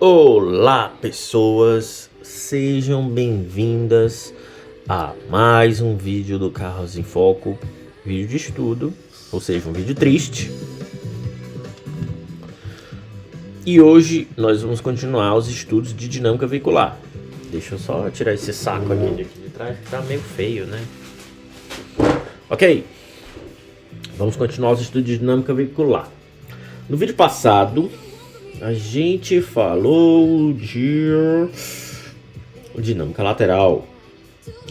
Olá, pessoas, sejam bem-vindas a mais um vídeo do Carros em Foco, vídeo de estudo, ou seja, um vídeo triste. E hoje nós vamos continuar os estudos de dinâmica veicular. Deixa eu só tirar esse saco aqui de trás, que tá meio feio, né? Ok, vamos continuar os estudos de dinâmica veicular. No vídeo passado, a gente falou de dinâmica lateral,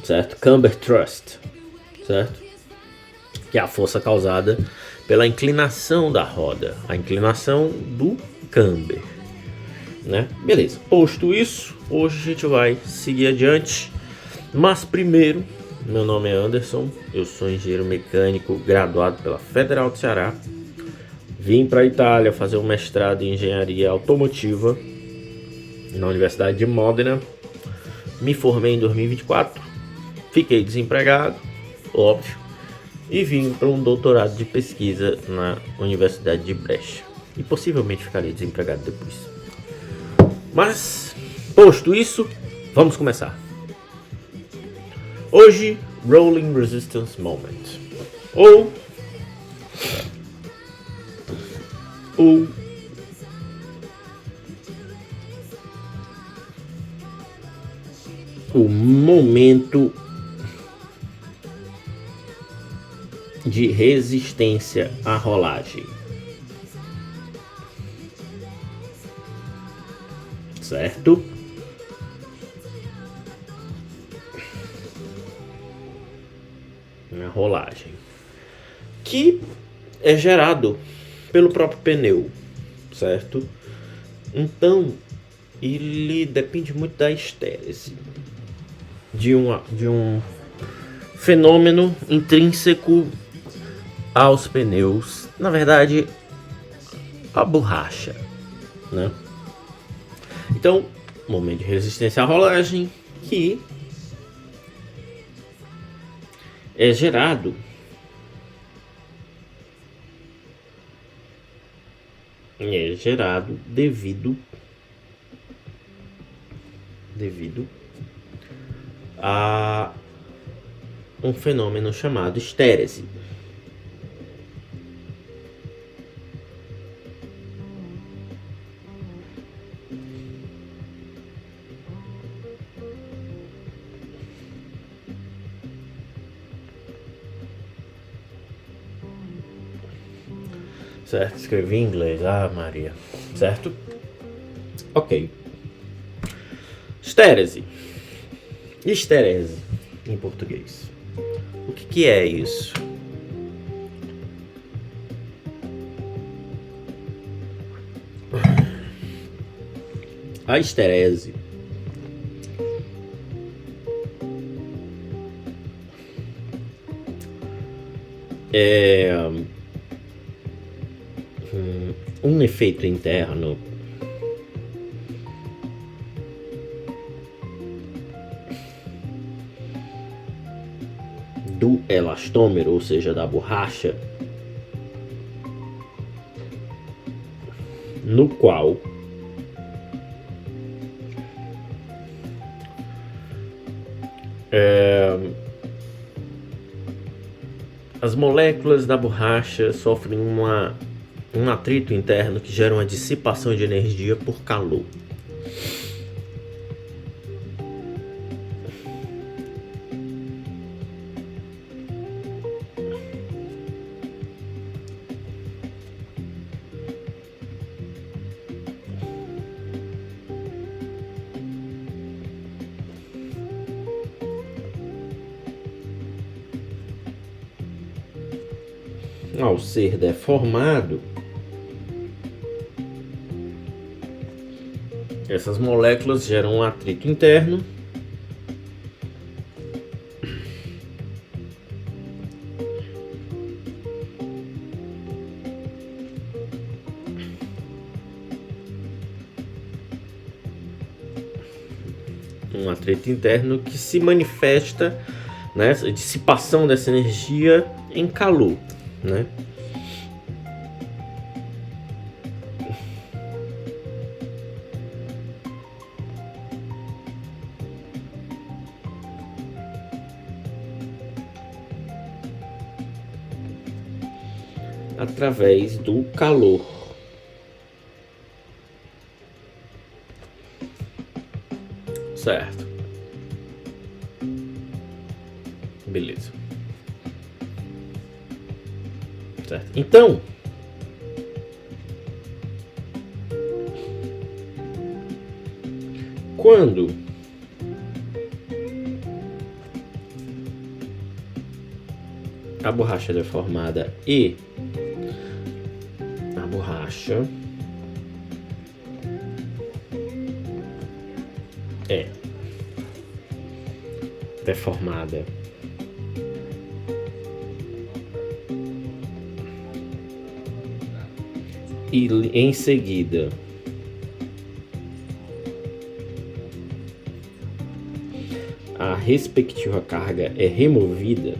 certo? Camber thrust, certo? Que é a força causada pela inclinação da roda, a inclinação do camber, né? Beleza. Posto isso, hoje a gente vai seguir adiante. Mas primeiro, meu nome é Anderson, eu sou engenheiro mecânico graduado pela Federal do Ceará. Vim para a Itália fazer um mestrado em engenharia automotiva na Universidade de Modena. Me formei em 2024, fiquei desempregado, óbvio, e vim para um doutorado de pesquisa na Universidade de Brecha. E possivelmente ficarei desempregado depois. Mas, posto isso, vamos começar. Hoje, Rolling Resistance Moment, ou o momento de resistência à rolagem, certo? A rolagem que é gerado pelo próprio pneu, certo? Então ele depende muito da estérese, de um fenômeno intrínseco aos pneus, na verdade a borracha, né? Então, momento de resistência à rolagem que é gerado devido a um fenômeno chamado estérese. Certo? Escrevi em inglês, Maria. Certo? Ok. Estérese. Esterese em português. O que é isso? A esterese é um efeito interno do elastômero, ou seja, da borracha, no qual as moléculas da borracha sofrem um atrito interno que gera uma dissipação de energia por calor. Ao ser deformado, essas moléculas geram um atrito interno que se manifesta, né, a dissipação dessa energia em calor, né? através do calor. Certo. Beleza. Certo. Então, quando a borracha é deformada e a borracha é deformada e em seguida a respectiva carga é removida,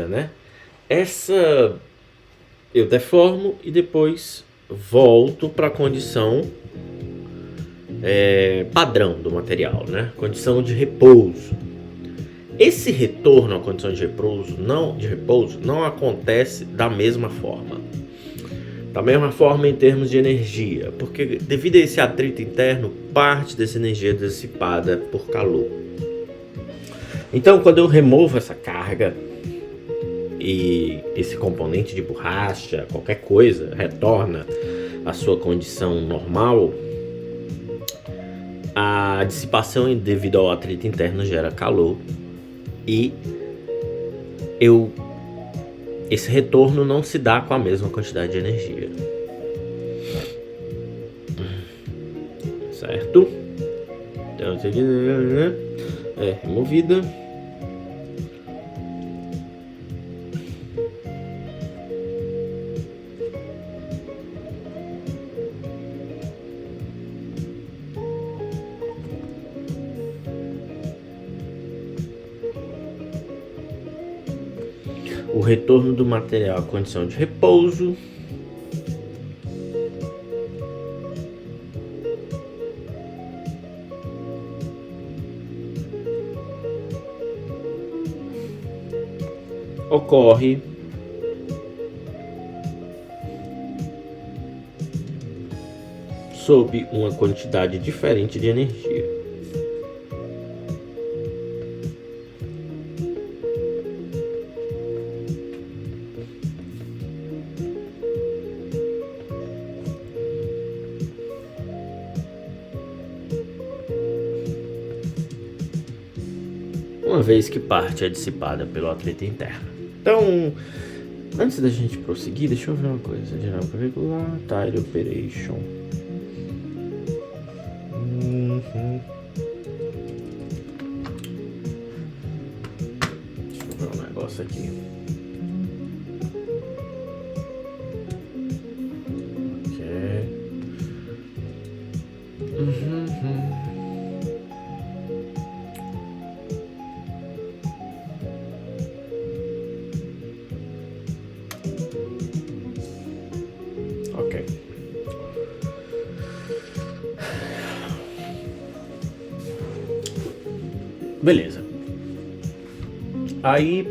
né? Essa eu deformo e depois volto para a condição padrão do material, né? Condição de repouso. Esse retorno à condição de repouso não acontece da mesma forma. Da mesma forma em termos de energia, porque devido a esse atrito interno, parte dessa energia é dissipada por calor. Então, quando eu removo essa carga e esse componente de borracha, qualquer coisa, retorna à sua condição normal, a dissipação devido ao atrito interno gera calor e esse retorno não se dá com a mesma quantidade de energia. Certo? Então, é removida. O retorno do material à condição de repouso. Ocorre sob uma quantidade diferente de energia. Uma vez que parte é dissipada pelo atrito interno. Então, antes da gente prosseguir, deixa eu ver uma coisa. Dinâmica regular, tile operation. Deixa eu ver um negócio aqui. Ok. Beleza. Aí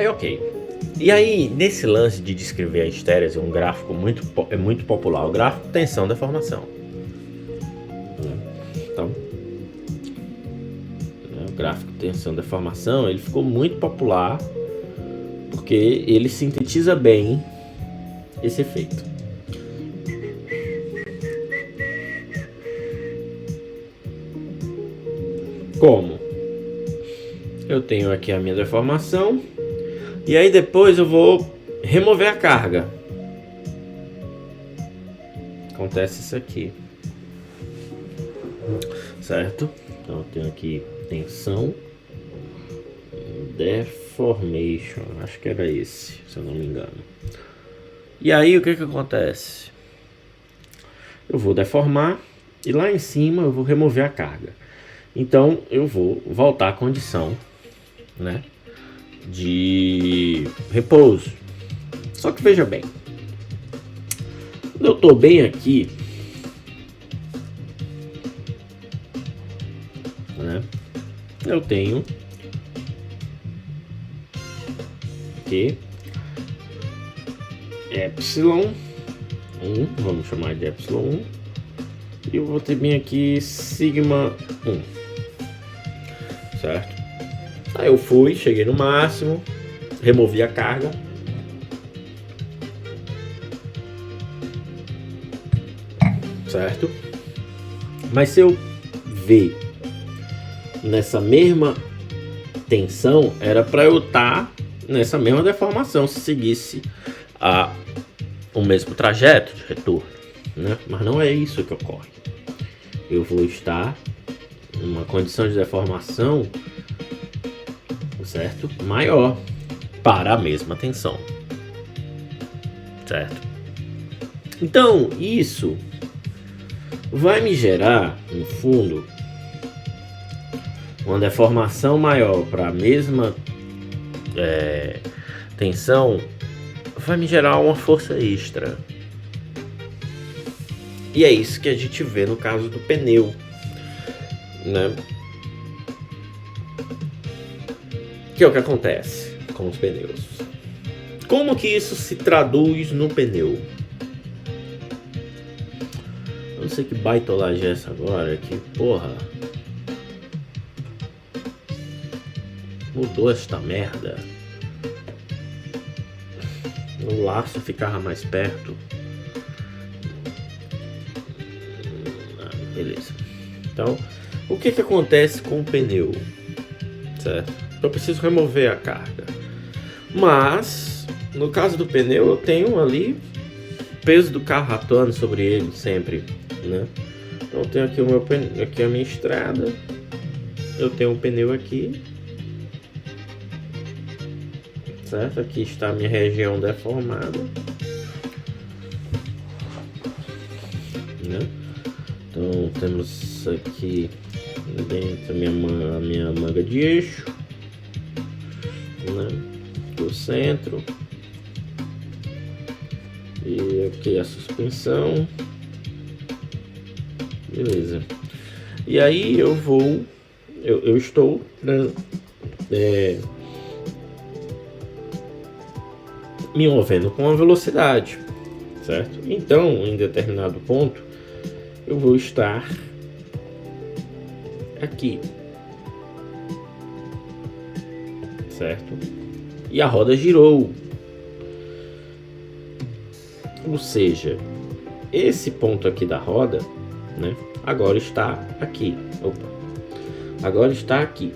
ok. E aí, nesse lance de descrever a estérese, um gráfico muito popular, o gráfico tensão-deformação. Então, o gráfico tensão-deformação, ele ficou muito popular porque ele sintetiza bem esse efeito. Como? Eu tenho aqui a minha deformação e aí depois eu vou remover a carga. Acontece isso aqui, certo? Então eu tenho aqui tensão, deformation, acho que era esse, se eu não me engano. E aí o que acontece? Eu vou deformar e lá em cima eu vou remover a carga. Então eu vou voltar à condição, né, de repouso. Só que veja bem, quando eu estou bem aqui, né, eu tenho que epsilon 1, vamos chamar de epsilon 1, e eu vou ter bem aqui sigma 1, certo? Aí eu fui, cheguei no máximo, removi a carga, certo? Mas se eu ver nessa mesma tensão, era para eu estar nessa mesma deformação se seguisse o mesmo trajeto de retorno, né? Mas não é isso que ocorre. Eu vou estar em uma condição de deformação, certo? Maior para a mesma tensão, certo? Então isso vai me gerar, no fundo, uma deformação maior para a mesma tensão, vai me gerar uma força extra. E é isso que a gente vê no caso do pneu, né? Que é o que acontece com os pneus. Como que isso se traduz no pneu? Eu não sei que baitolagem é essa agora, que porra mudou esta merda. O laço ficava mais perto. Beleza. Então, o que acontece com o pneu? Certo? Eu preciso remover a carga. Mas, no caso do pneu, eu tenho ali o peso do carro atuando sobre ele sempre, né? Então eu tenho aqui o meu pneu, aqui a minha estrada. Eu tenho um pneu aqui. Certo? Aqui está a minha região deformada, né? Então temos aqui dentro a minha manga de eixo, né? O centro, e aqui a suspensão, beleza. E aí eu estou me movendo com uma velocidade, certo? Então, em determinado ponto, eu vou estar aqui, certo? E a roda girou, ou seja, esse ponto aqui da roda, né? Agora está aqui. Opa. Agora está aqui,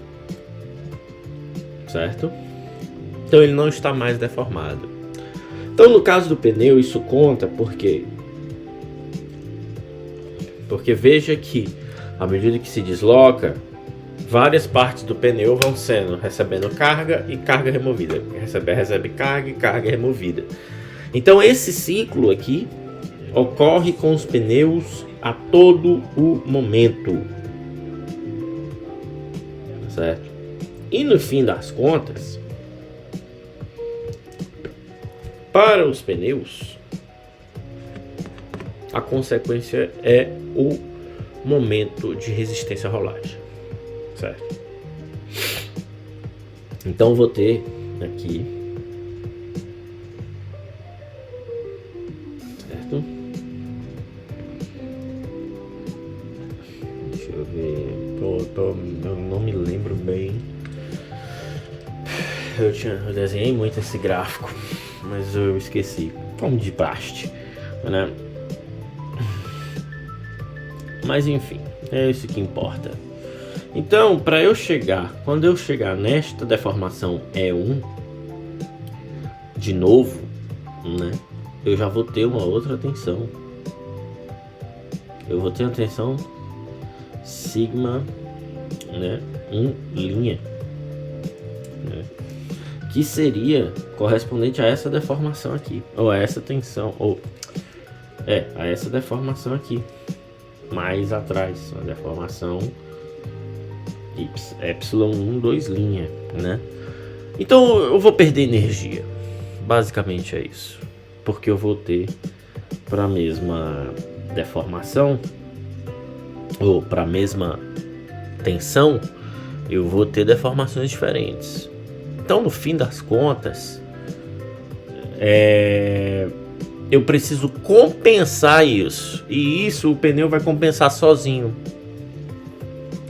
certo? Então ele não está mais deformado. Então, no caso do pneu, isso conta porque veja que, à medida que se desloca, várias partes do pneu vão recebendo carga e carga removida. Recebe carga e carga removida. Então, esse ciclo aqui ocorre com os pneus a todo o momento, certo? E no fim das contas, para os pneus, a consequência é o momento de resistência à rolagem, certo? Então vou ter aqui, certo? Deixa eu ver, eu não me lembro bem. Eu desenhei muito esse gráfico, mas eu esqueci. Como de praxe, né? Mas enfim, é isso que importa. Então, quando eu chegar nesta deformação E1 de novo, né? Eu já vou ter uma outra tensão. Eu vou ter uma tensão sigma, né? 1 linha, né? Que seria correspondente a essa deformação aqui, ou a essa tensão, a essa deformação aqui, mais atrás, a deformação epsilon 1, 2 linha, né? Então eu vou perder energia. Basicamente é isso. Porque eu vou ter para a mesma deformação ou para a mesma tensão, eu vou ter deformações diferentes. Então, no fim das contas, eu preciso compensar isso. E isso o pneu vai compensar sozinho.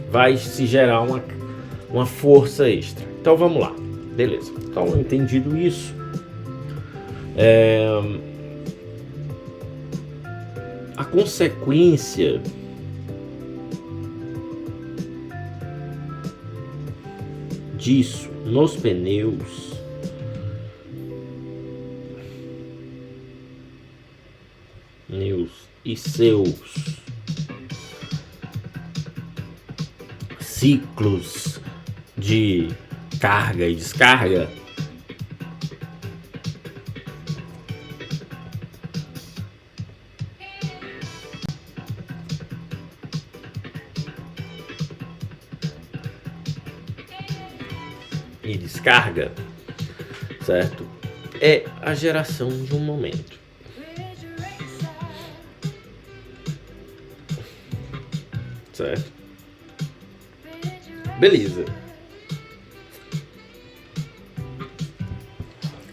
Vai se gerar uma força extra. Então vamos lá. Beleza. Então, entendido isso, a consequência disso nos pneus e seus ciclos de carga e descarga e descarga, certo? É a geração de um momento. Certo? Beleza.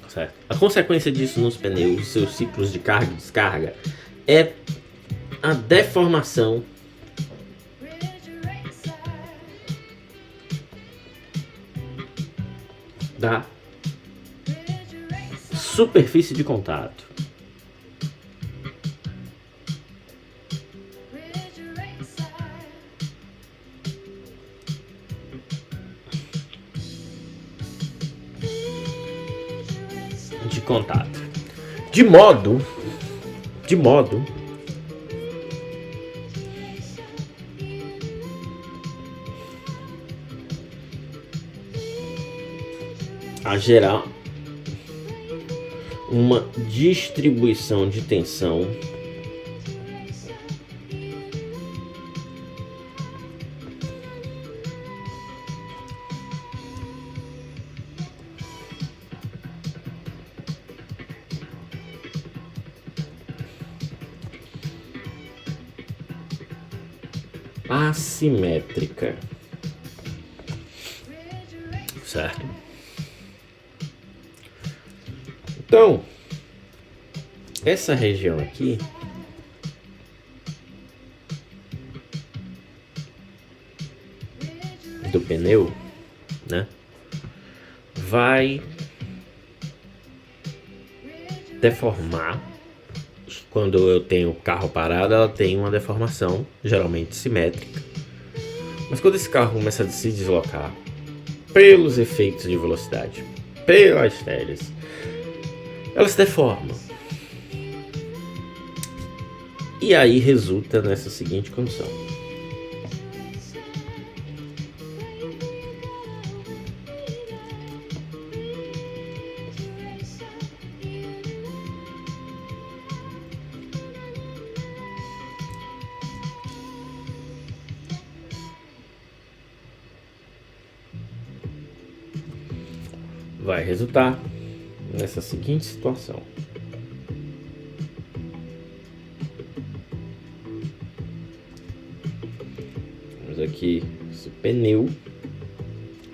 Certo. A consequência disso nos pneus, seus ciclos de carga e descarga, é a deformação da superfície de contato. De contato. De modo a gerar uma distribuição de tensão assimétrica, certo? Então, essa região aqui do pneu, né, vai deformar. Quando eu tenho o carro parado, ela tem uma deformação, geralmente simétrica. Mas quando esse carro começa a se deslocar pelos efeitos de velocidade, pelas telhas, ela se deforma. E aí resulta nessa seguinte condição. Vai resultar nessa seguinte situação. Temos aqui esse pneu,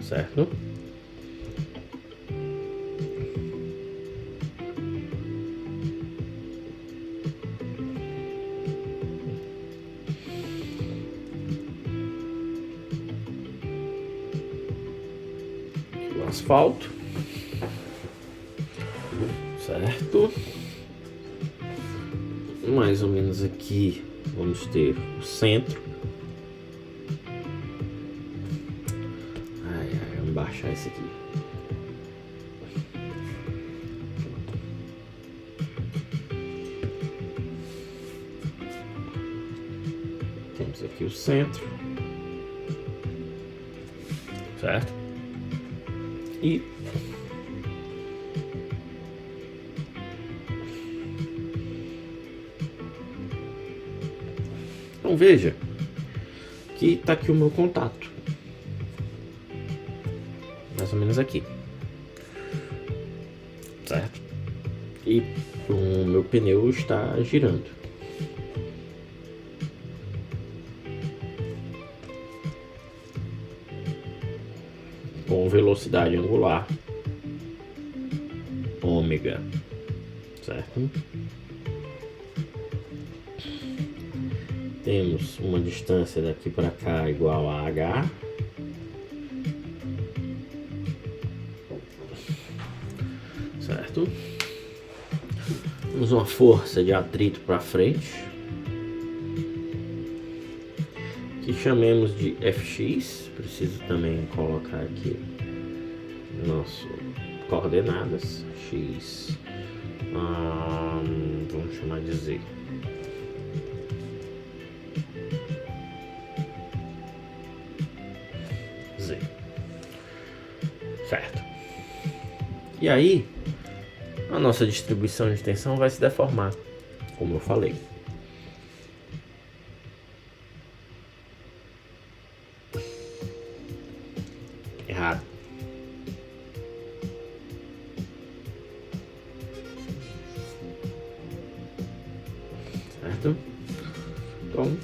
certo? O asfalto. Certo? Mais ou menos aqui vamos ter o centro. Vamos baixar esse aqui. Temos aqui o centro. Certo? E então veja que está aqui o meu contato, mais ou menos aqui, e o meu pneu está girando. Com velocidade angular ômega, certo? Temos uma distância daqui para cá igual a h. Certo? Temos uma força de atrito para frente, que chamemos de Fx. Preciso também colocar aqui nosso coordenadas x, vamos chamar de z. Z, certo? E aí a nossa distribuição de tensão vai se deformar, como eu falei. Errado. Certo? Então,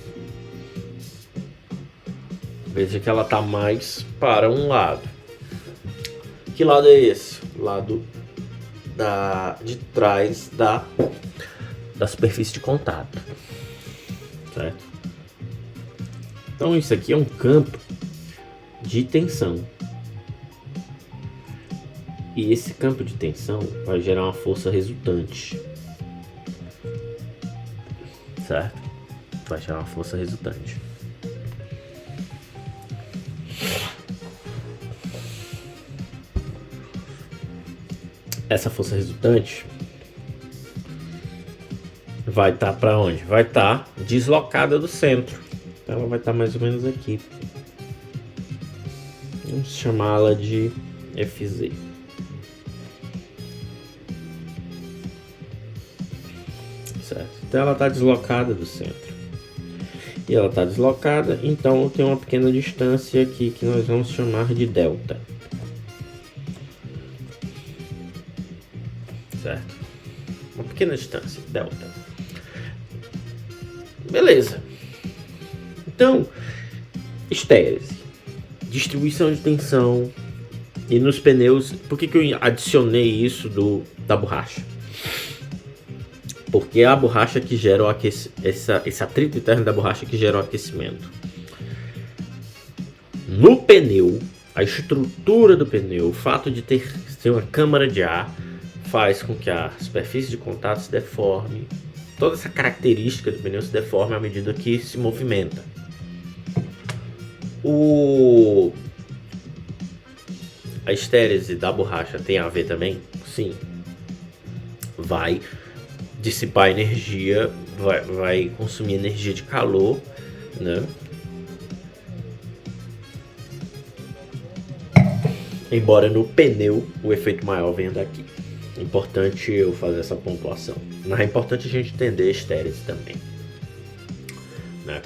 veja que ela está mais para um lado. Que lado é esse? Lado de trás da superfície de contato, certo? Então isso aqui é um campo de tensão, e esse campo de tensão vai gerar uma força resultante, certo? Vai gerar uma força resultante. Essa força resultante vai estar para onde? Vai estar deslocada do centro. Então ela vai estar mais ou menos aqui. Vamos chamá-la de Fz. Certo? Então ela está deslocada do centro. E ela está deslocada, então tem uma pequena distância aqui que nós vamos chamar de delta. Certo? Uma pequena distância, delta. Beleza. Então, estérese, distribuição de tensão. E nos pneus, por que eu adicionei isso da borracha? Porque é a borracha que gera o esse atrito interno da borracha que gera o aquecimento. No pneu, a estrutura do pneu, o fato de ter uma câmara de ar, faz com que a superfície de contato se deforme. Toda essa característica do pneu se deforma à medida que se movimenta. A estérese da borracha tem a ver também? Sim. Vai dissipar energia, vai consumir energia de calor, né? Embora no pneu o efeito maior venha daqui. É importante eu fazer essa pontuação. Mas é importante a gente entender a estérese também, né?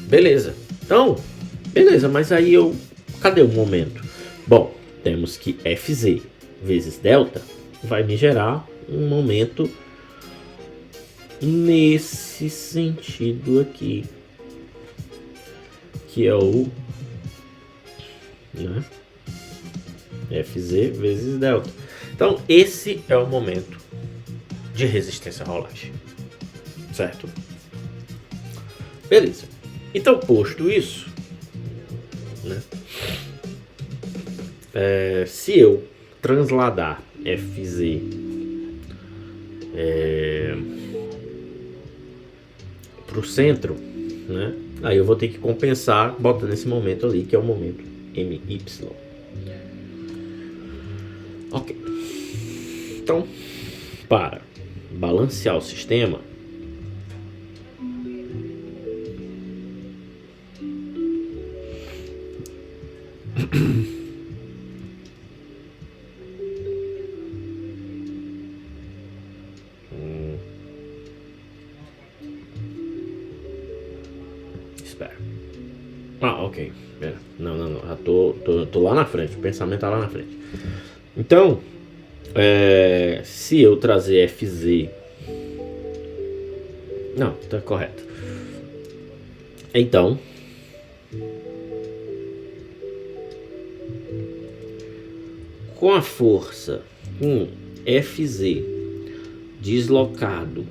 Beleza. Então, beleza, mas aí cadê o momento? Bom, temos que Fz vezes delta vai me gerar um momento nesse sentido aqui, que é o, né, Fz vezes delta. Então esse é o momento de resistência à rolagem, certo? Beleza. Então, posto isso, né, se eu transladar Fz para o centro, né, aí eu vou ter que compensar botando esse momento ali, que é o momento My. Ok. Então, para balancear o sistema, espera. Ok. Não. Já tô lá na frente. O pensamento tá lá na frente. Então, Se eu trazer FZ... Não, tá correto. Então, com a força FZ deslocado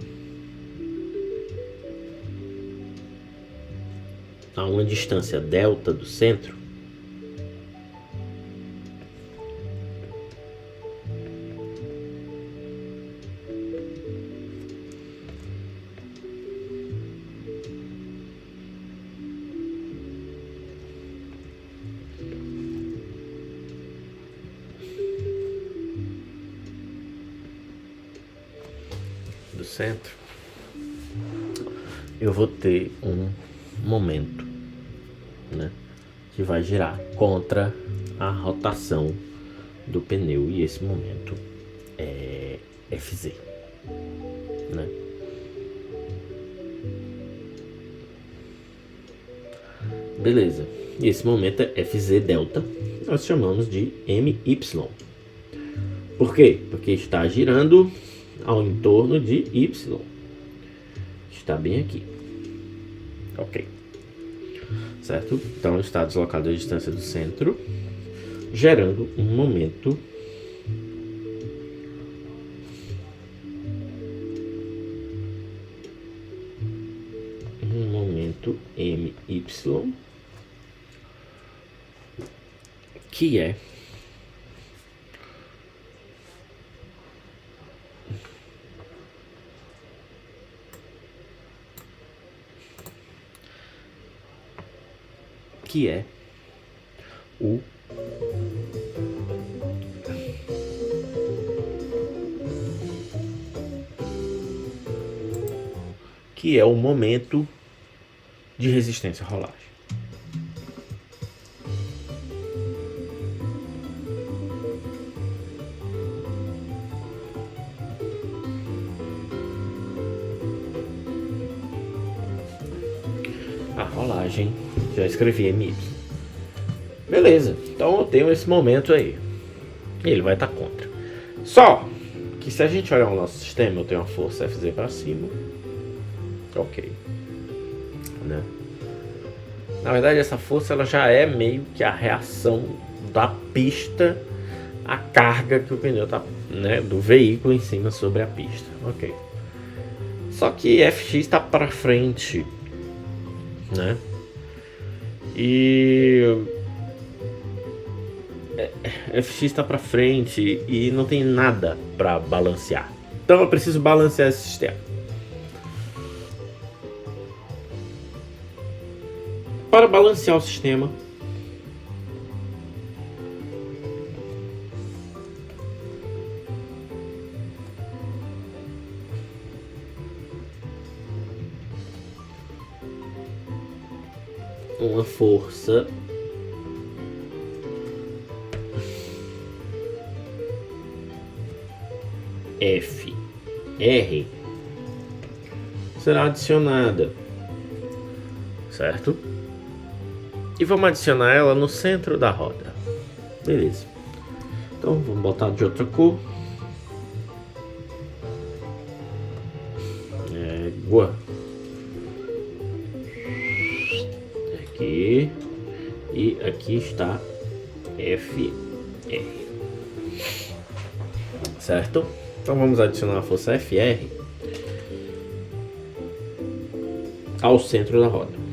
a uma distância delta do centro, eu vou ter um momento, né, que vai girar contra a rotação do pneu, e esse momento é FZ, né? Beleza, e esse momento é FZ delta, nós chamamos de MY. Por quê? Porque está girando ao entorno de Y. Está bem aqui. Ok. Certo? Então está deslocado a distância do centro, gerando um momento MY, que é o momento de resistência à rolagem. A rolagem, já escrevi MY. Beleza, então eu tenho esse momento aí. Ele vai estar contra. Só que se a gente olhar o nosso sistema, eu tenho uma força FZ para cima. Ok. Né? Na verdade, essa força ela já é meio que a reação da pista à carga que o pneu tá, né, do veículo em cima sobre a pista. Ok. Só que Fx está para frente, né? E Fx está para frente e não tem nada para balancear. Então eu preciso balancear esse sistema. Para balancear o sistema, uma força Fr será adicionada, certo? E vamos adicionar ela no centro da roda. Beleza. Então vamos botar de outra cor. Égua. Aqui. E aqui está Fr. Certo? Então vamos adicionar a força Fr ao centro da roda.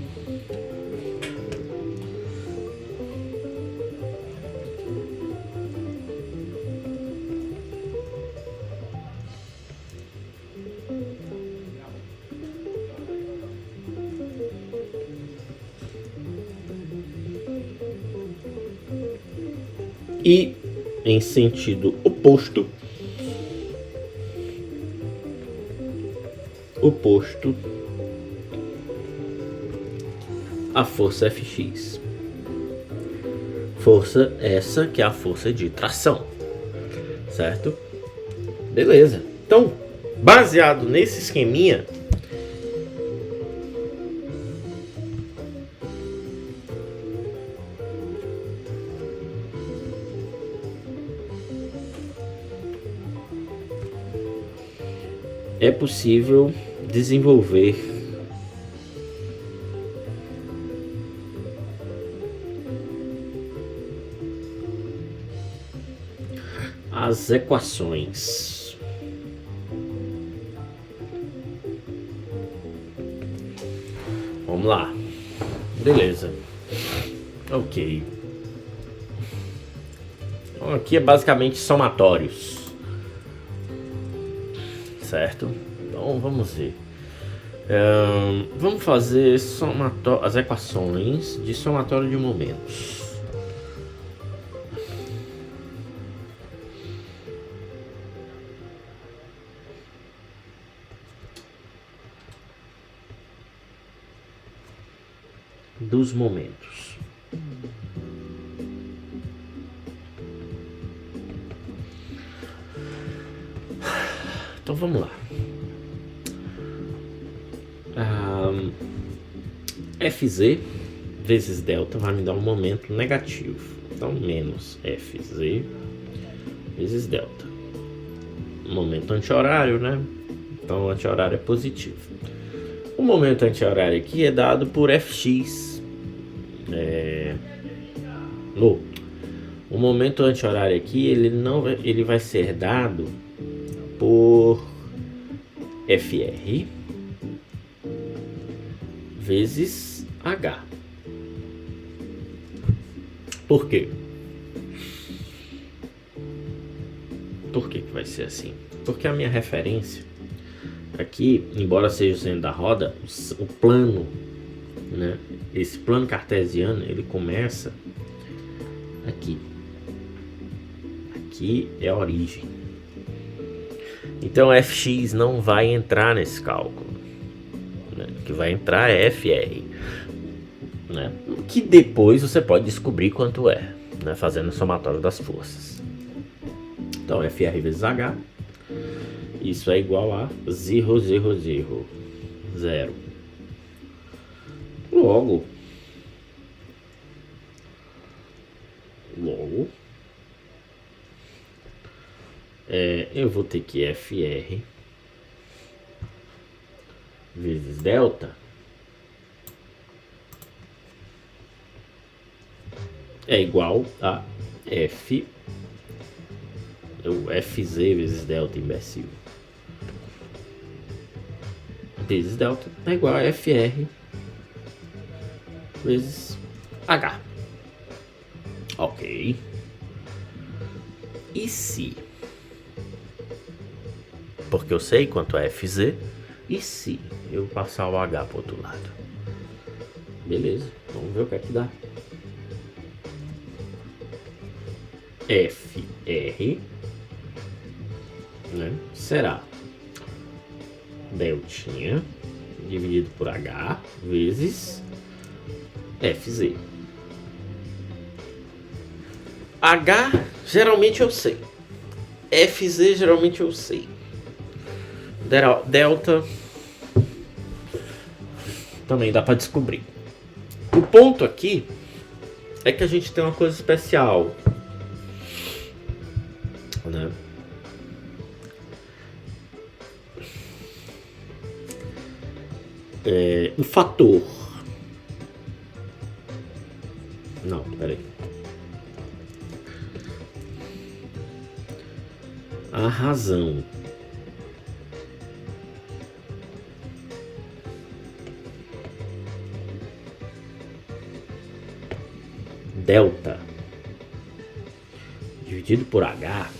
E em sentido oposto, a força Fx. Força essa que é a força de tração, certo? Beleza. Então, baseado nesse esqueminha, é possível desenvolver as equações. Vamos lá. Beleza. Ok. Então, aqui é basicamente somatórios. Certo? Então vamos ver. Vamos fazer as equações de somatório de momentos. Dos momentos. Então vamos lá. Fz vezes delta vai me dar um momento negativo. Então menos Fz vezes delta. Momento anti-horário, né? Então o anti-horário é positivo. O momento anti-horário aqui é dado por Fx. O momento anti-horário aqui ele vai ser dado por Fr vezes H. Por quê? Por que vai ser assim? Porque a minha referência aqui, embora seja o centro da roda, o plano, né? Esse plano cartesiano, ele começa aqui. Aqui é a origem. Então Fx não vai entrar nesse cálculo, né? O que vai entrar é Fr, né? Que depois você pode descobrir quanto é, né? Fazendo o somatório das forças. Então Fr vezes H, isso é igual a 0, 0, 0, 0. Logo, eu vou ter que Fr vezes delta é igual a Fz vezes delta, imbecil. Vezes delta é igual a Fr vezes H. Ok. E se? Porque eu sei quanto é Fz. E se eu passar o H para o outro lado? Beleza, vamos ver o que é que dá. Fr, né, será deltinha dividido por H vezes Fz. H geralmente eu sei. Fz geralmente eu sei. Delta também dá para descobrir. O ponto aqui é que a gente tem uma coisa especial, né? O fator. Não, peraí. A razão delta dividido por H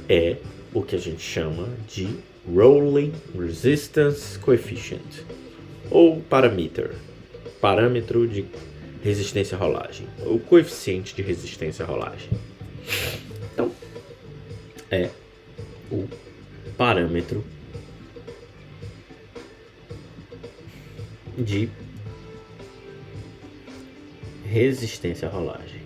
é o que a gente chama de Rolling Resistance Coefficient, ou parâmetro de resistência à rolagem, ou coeficiente de resistência à rolagem. Então, é o parâmetro de resistência à rolagem.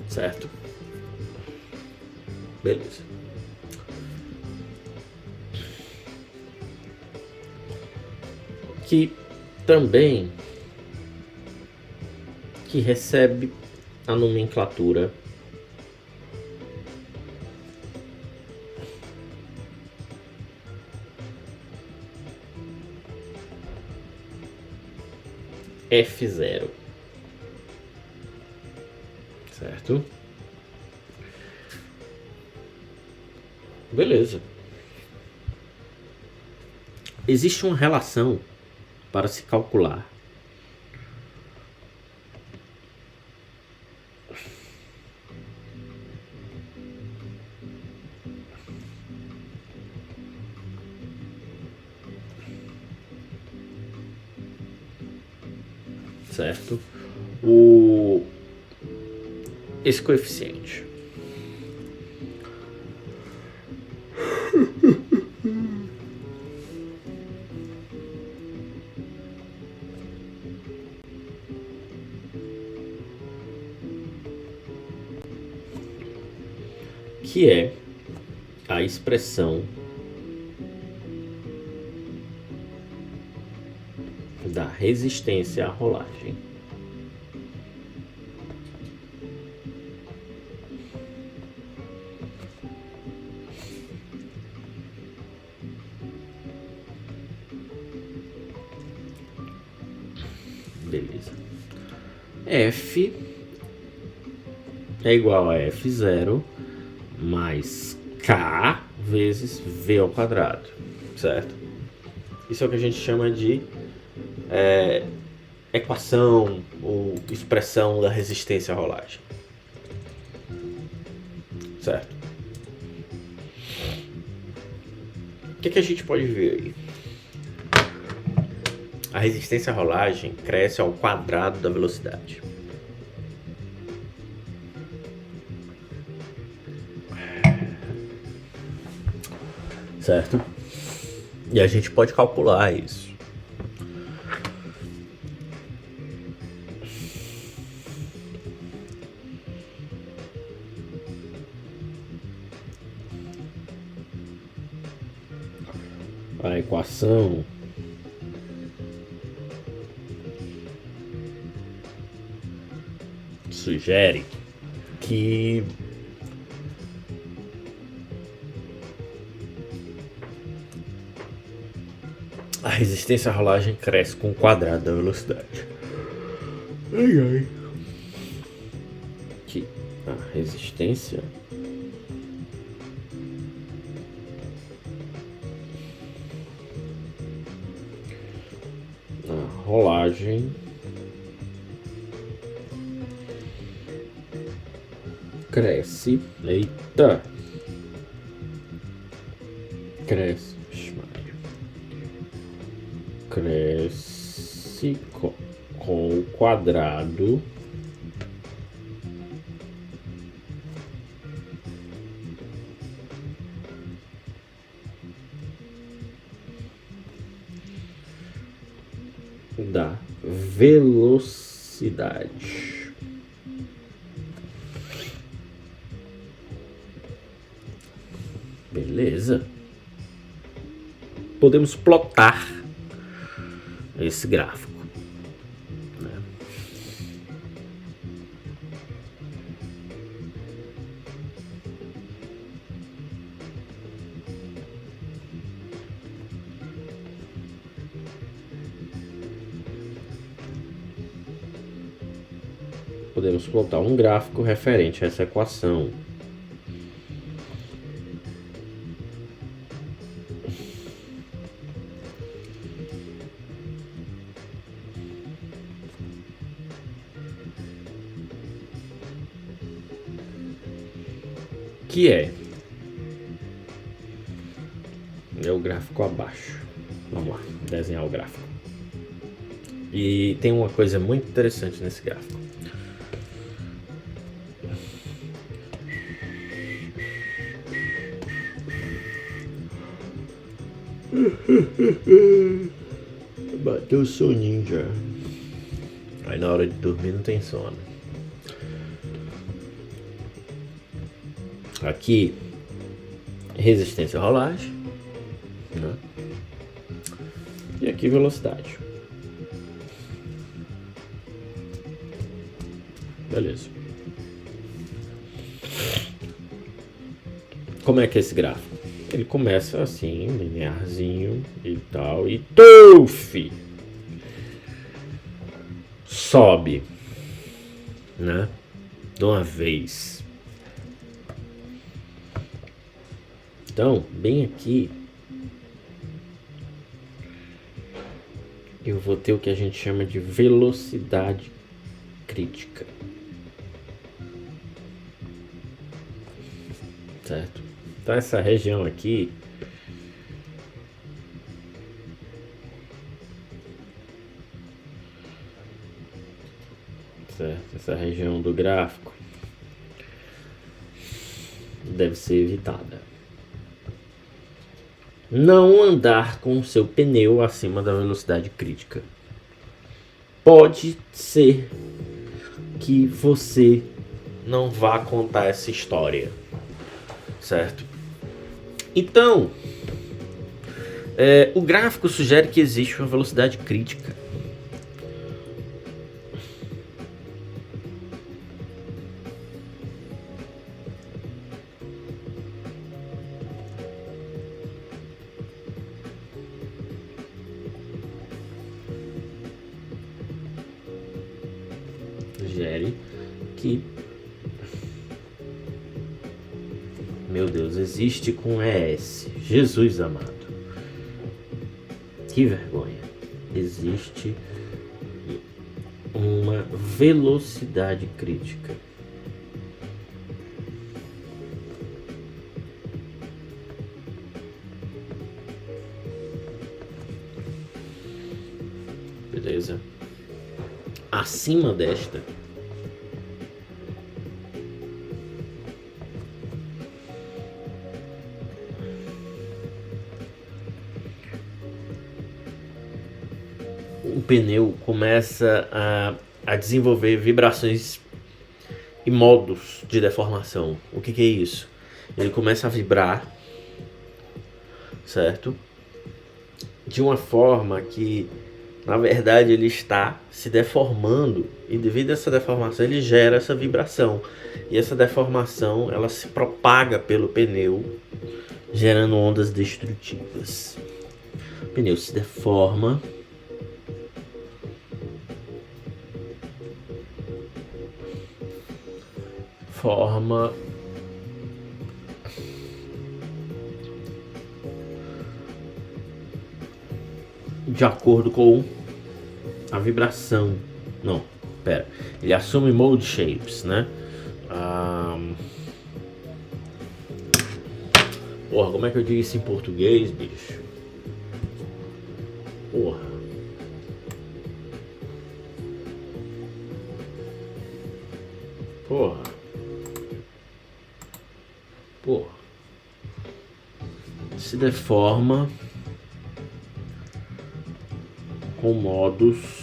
Certo? Beleza. que também que recebe a nomenclatura F0, certo? Beleza. Existe uma relação para se calcular certo? Esse coeficiente. Que é a expressão da resistência à rolagem. Beleza. F é igual a F0 mais K vezes V ao quadrado, certo? Isso é o que a gente chama de equação ou expressão da resistência à rolagem, certo? O que a gente pode ver aí? A resistência à rolagem cresce ao quadrado da velocidade. Certo? E a gente pode calcular isso. A equação sugere que a resistência à rolagem cresce com o quadrado da velocidade. Que a resistência à rolagem cresce. Eita! Cresce. Cresce com o quadrado da velocidade. Beleza? Podemos plotar esse gráfico, né? Podemos plotar um gráfico referente a essa equação. Que é o gráfico abaixo. Vamos lá, desenhar o gráfico. E tem uma coisa muito interessante nesse gráfico. Bateu o soninho já. Aí na hora de dormir não tem sono. Aqui, resistência à rolagem, né? E aqui velocidade. Beleza. Como é que é esse gráfico? Ele começa assim, linearzinho e tal, e tuf! Sobe, né? De uma vez. Então, bem aqui, eu vou ter o que a gente chama de velocidade crítica. Certo? Então essa região aqui certo? Essa região do gráfico deve ser evitada. Não andar com o seu pneu acima da velocidade crítica. Pode ser que você não vá contar essa história, certo? Então, o gráfico sugere que existe uma velocidade crítica. Sugere que, meu Deus, existe com ES. Jesus amado. Que vergonha. Existe uma velocidade crítica. Beleza. Acima desta, o pneu começa a desenvolver vibrações e modos de deformação. O que é isso? Ele começa a vibrar, certo? De uma forma que, na verdade, ele está se deformando, e devido a essa deformação ele gera essa vibração, e essa deformação ela se propaga pelo pneu, gerando ondas destrutivas. O pneu se deforma, forma de acordo com a vibração. Não, pera. Ele assume mode shapes, né? Porra, como é que eu digo isso em português, bicho? Porra. Porra. Porra. Se deforma com modos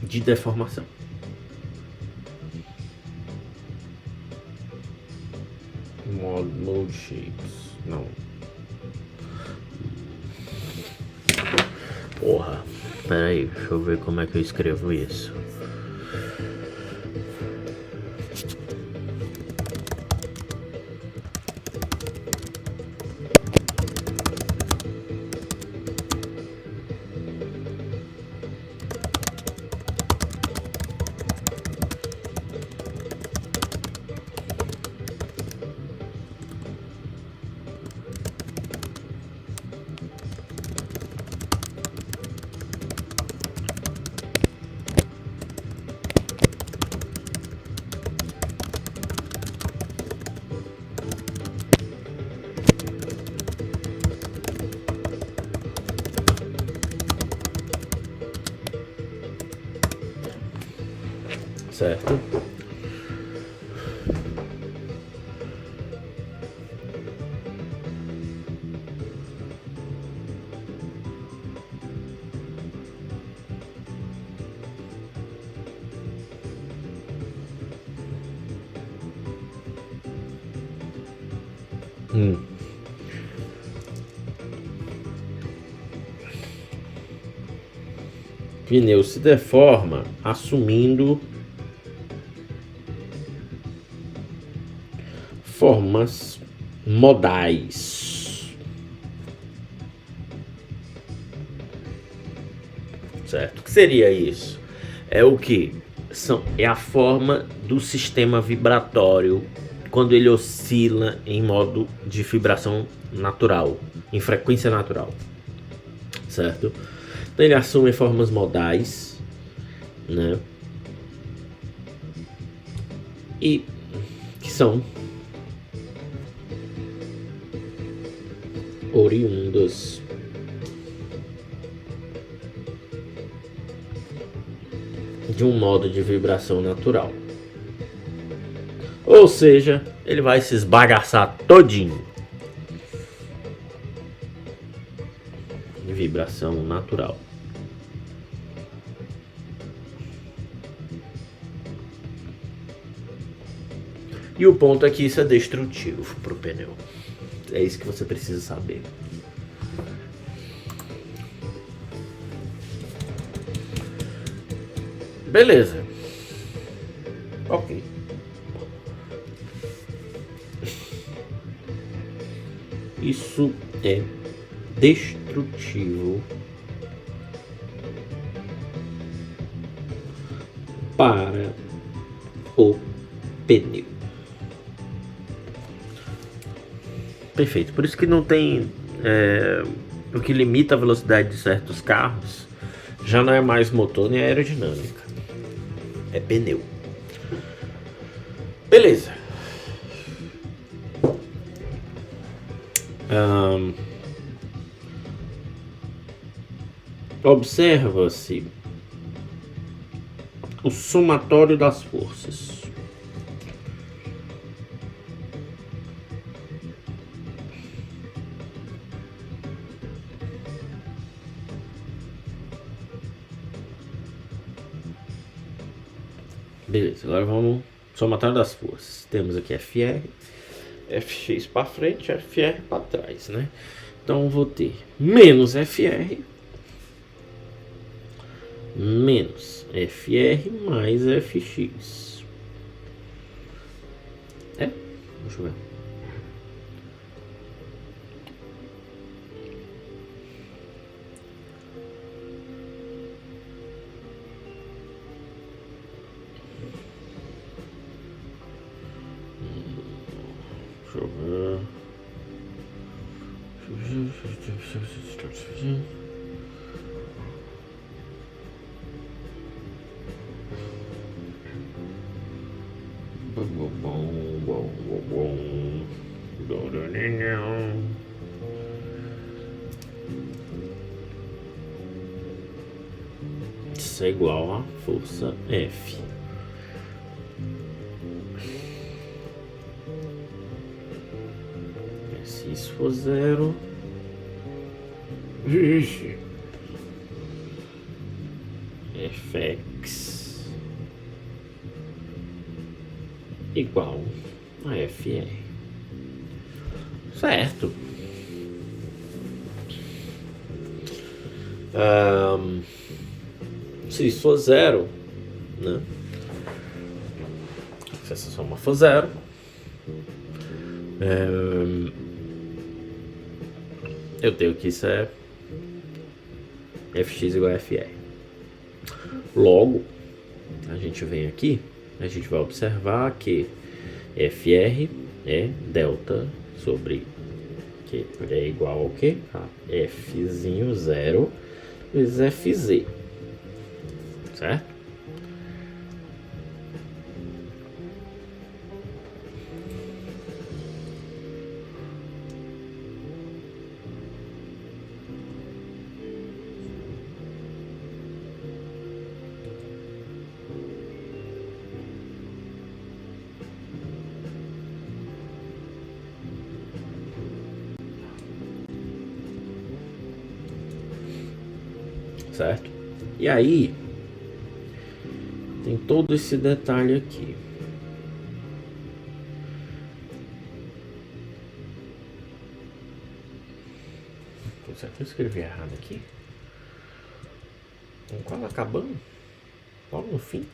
de deformação. Mode shapes. Não. Porra. Pera aí, deixa eu ver como é que eu escrevo isso. Certo? Hum. Pneu se deforma assumindo formas modais. Certo? O que seria isso? É o que? É a forma do sistema vibratório quando ele oscila em modo de vibração natural, em frequência natural. Certo? Então ele assume formas modais, né? E que são oriundas de um modo de vibração natural. Ou seja, ele vai se esbagaçar todinho. De vibração natural. E o ponto é que isso é destrutivo para o pneu. É isso que você precisa saber. Beleza. Ok. Isso é destrutivo para o pneu. Perfeito. Por isso que não tem... o que limita a velocidade de certos carros já não é mais motor nem aerodinâmica. É pneu. Beleza. Observa-se o somatório das forças. Beleza, agora vamos somatório das forças. Temos aqui FR, Fx para frente, FR para trás, né? Então vou ter menos FR menos FR mais Fx. Deixa eu ver. Isso é igual a força F. Se isso for zero, Fx igual a FR. Certo. Se isso for zero, né? Se essa soma for zero, eu tenho que isso é Fx igual a FR. Logo, a gente vem aqui, a gente vai observar que FR é delta sobre que é igual ao que? A Fzinho 0 vezes Fz. Certo? Certo? E aí tem todo esse detalhe aqui. Será que eu escrevi errado aqui? Estamos quase acabando. Logo no fim.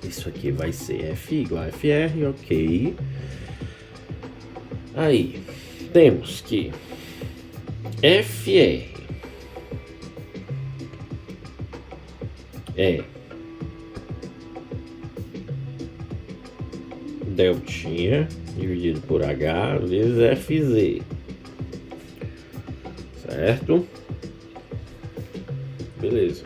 Isso aqui vai ser F igual a FR, ok. Aí, temos que FR é deltinha dividido por H vezes FZ, certo? Beleza.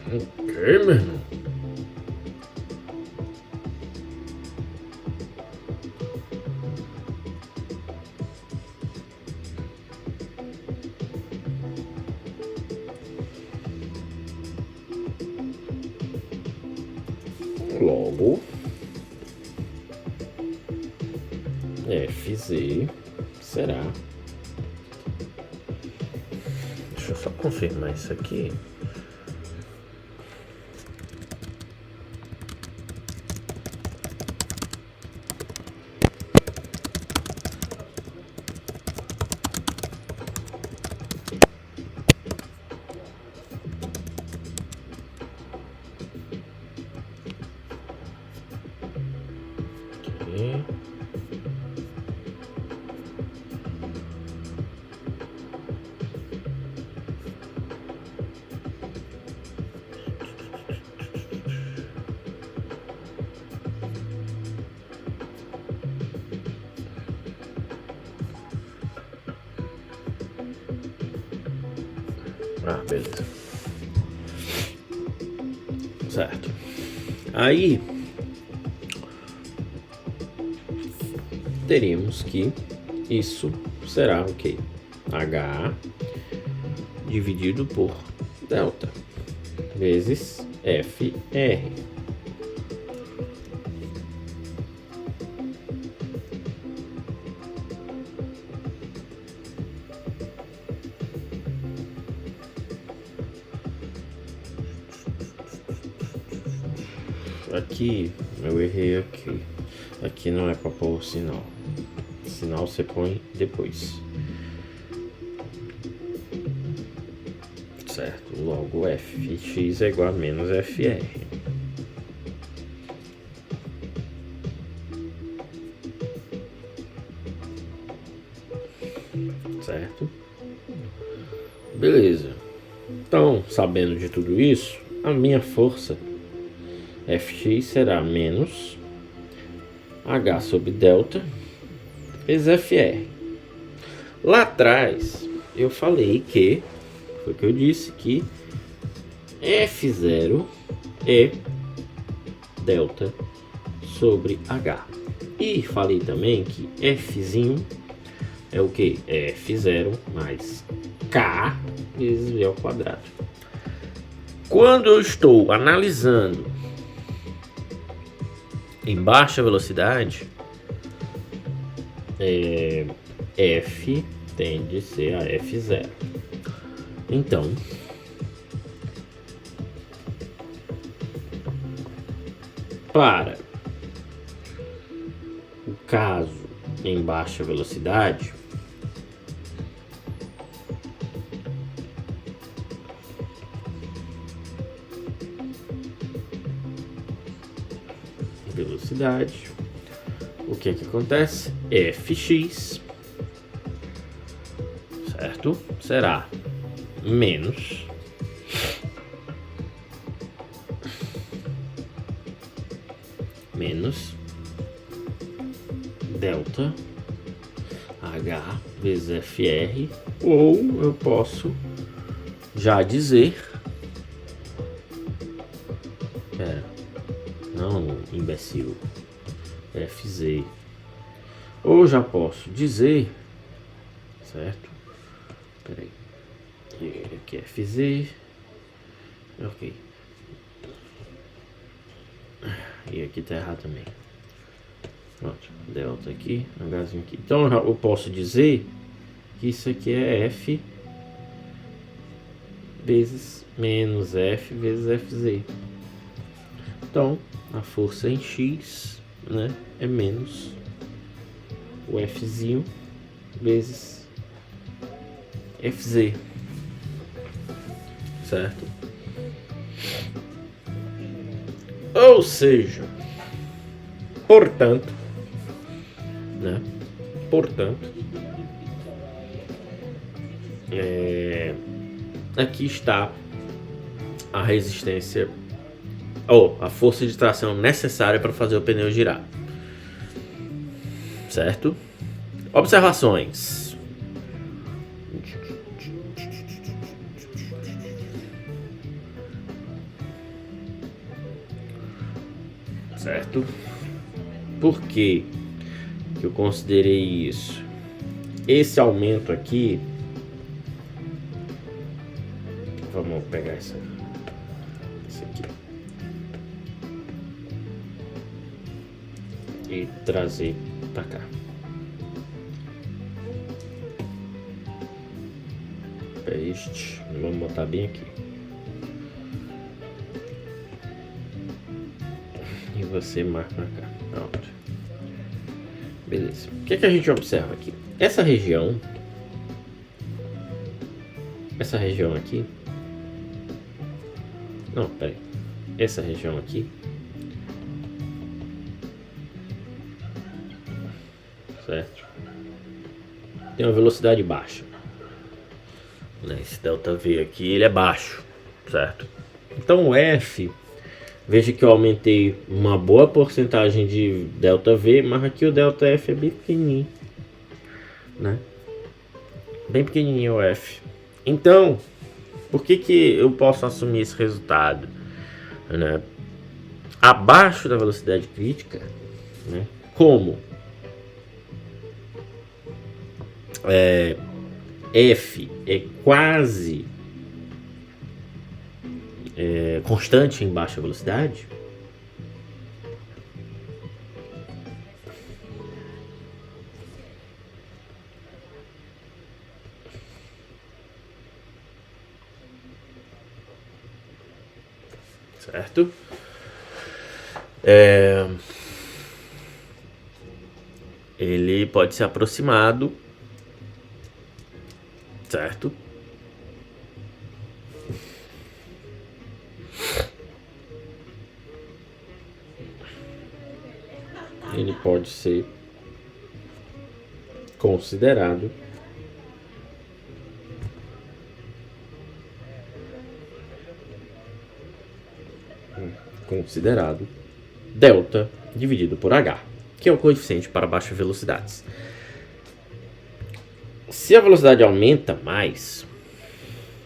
Ok, meu irmão. Logo, FZ será. Deixa eu só confirmar isso aqui. Ok. Ah, beleza. Certo. Aí teríamos que isso será o quê? H dividido por delta vezes FR. Aqui eu errei aqui. Aqui não é para pôr o sinal. O sinal você põe depois. Certo. Logo Fx é igual a menos Fr. Certo? Beleza. Então, sabendo de tudo isso, a minha força Fx será menos H sobre delta vezes Fr. Lá atrás eu falei que, foi o que eu disse, que F0 é delta sobre H. E falei também que Fzinho é o que? É F0 mais K vezes V ao quadrado. Quando eu estou analisando em baixa velocidade, F tende a ser a F0. Então, para o caso em baixa velocidade, o que acontece? Fx, certo? Será menos menos delta H vezes FR, ou eu posso já dizer, não, imbecil, FZ, ou já posso dizer, certo? Peraí, aqui é FZ, ok, e aqui tá errado também. Pronto, delta aqui, Hzinho aqui. Então eu posso dizer que isso aqui é F vezes menos F vezes Fz. Então a força em X, né, é menos o Fzinho vezes Fz, certo? Ou seja, portanto, né? Aqui está a resistência ou a força de tração necessária para fazer o pneu girar, certo? Observações. Certo? Por que eu considerei isso? Esse aumento aqui, vamos pegar esse aqui e trazer para cá. Paste, vamos botar bem aqui. E você marca pra cá. Pronto. Beleza. O que a gente observa aqui? Essa região aqui. Não, peraí. Essa região aqui. Certo? Tem uma velocidade baixa. Esse ΔV aqui, ele é baixo. Certo? Então o F, veja que eu aumentei uma boa porcentagem de ΔV, mas aqui o ΔF é bem pequenininho, né? Bem pequenininho o F. Então, por que eu posso assumir esse resultado, né? Abaixo da velocidade crítica, né? Como F é quase constante em baixa velocidade, certo? Ele pode ser aproximado, certo? Ele pode ser considerado delta dividido por H, que é o coeficiente para baixas velocidades. Se a velocidade aumenta mais,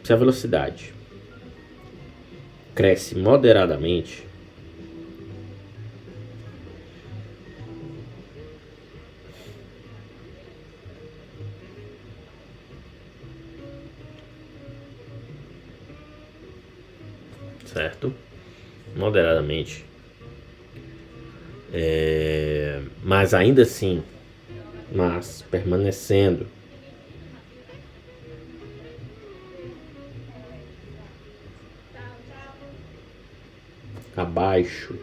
se a velocidade cresce moderadamente, certo? Moderadamente, mas ainda assim, permanecendo abaixo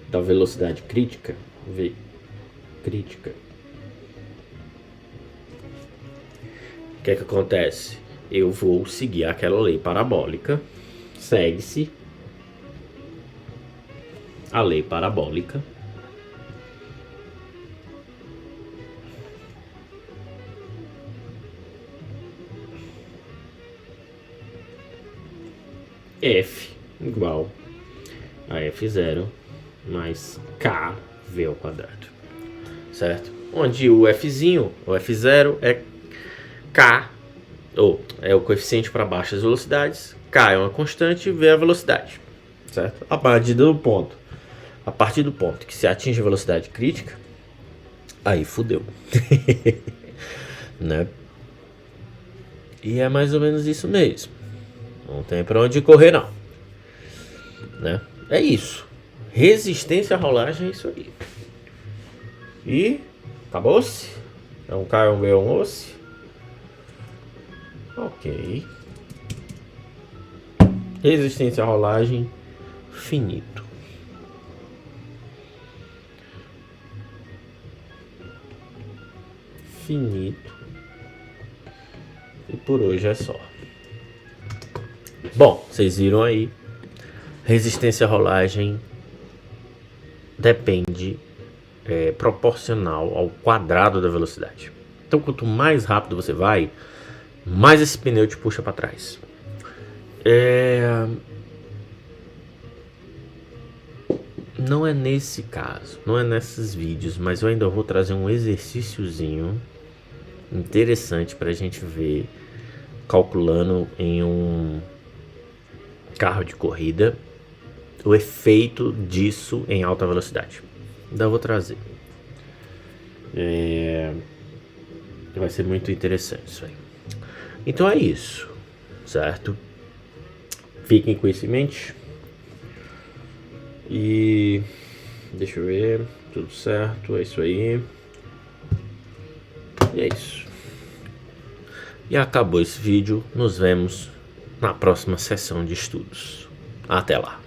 da velocidade crítica, V crítica, o que acontece? Eu vou seguir aquela lei parabólica, segue-se a lei parabólica, F igual a F0 mais KV ao quadrado, certo? Onde o Fzinho, o F0 é K, ou é o coeficiente para baixas velocidades, K é uma constante, V é a velocidade, certo? A partir do ponto que se atinge a velocidade crítica, aí fudeu. Né? E é mais ou menos isso mesmo. Não tem pra onde correr, não. Né? É isso. Resistência à rolagem é isso aí. E acabou-se. É um K, um B, um osse. Ok. Resistência à rolagem finito. Finito. E por hoje é só. Bom, vocês viram aí. Resistência à rolagem depende, proporcional ao quadrado da velocidade. Então, quanto mais rápido você vai, mais esse pneu te puxa para trás. Não é nesse caso, não é nesses vídeos, mas eu ainda vou trazer um exercíciozinho interessante para a gente ver, calculando em um carro de corrida, o efeito disso em alta velocidade. Ainda vou trazer. Vai ser muito interessante isso aí. Então é isso, certo? Fiquem com isso em mente. E deixa eu ver, tudo certo, é isso aí. E é isso. E acabou esse vídeo. Nos vemos na próxima sessão de estudos. Até lá.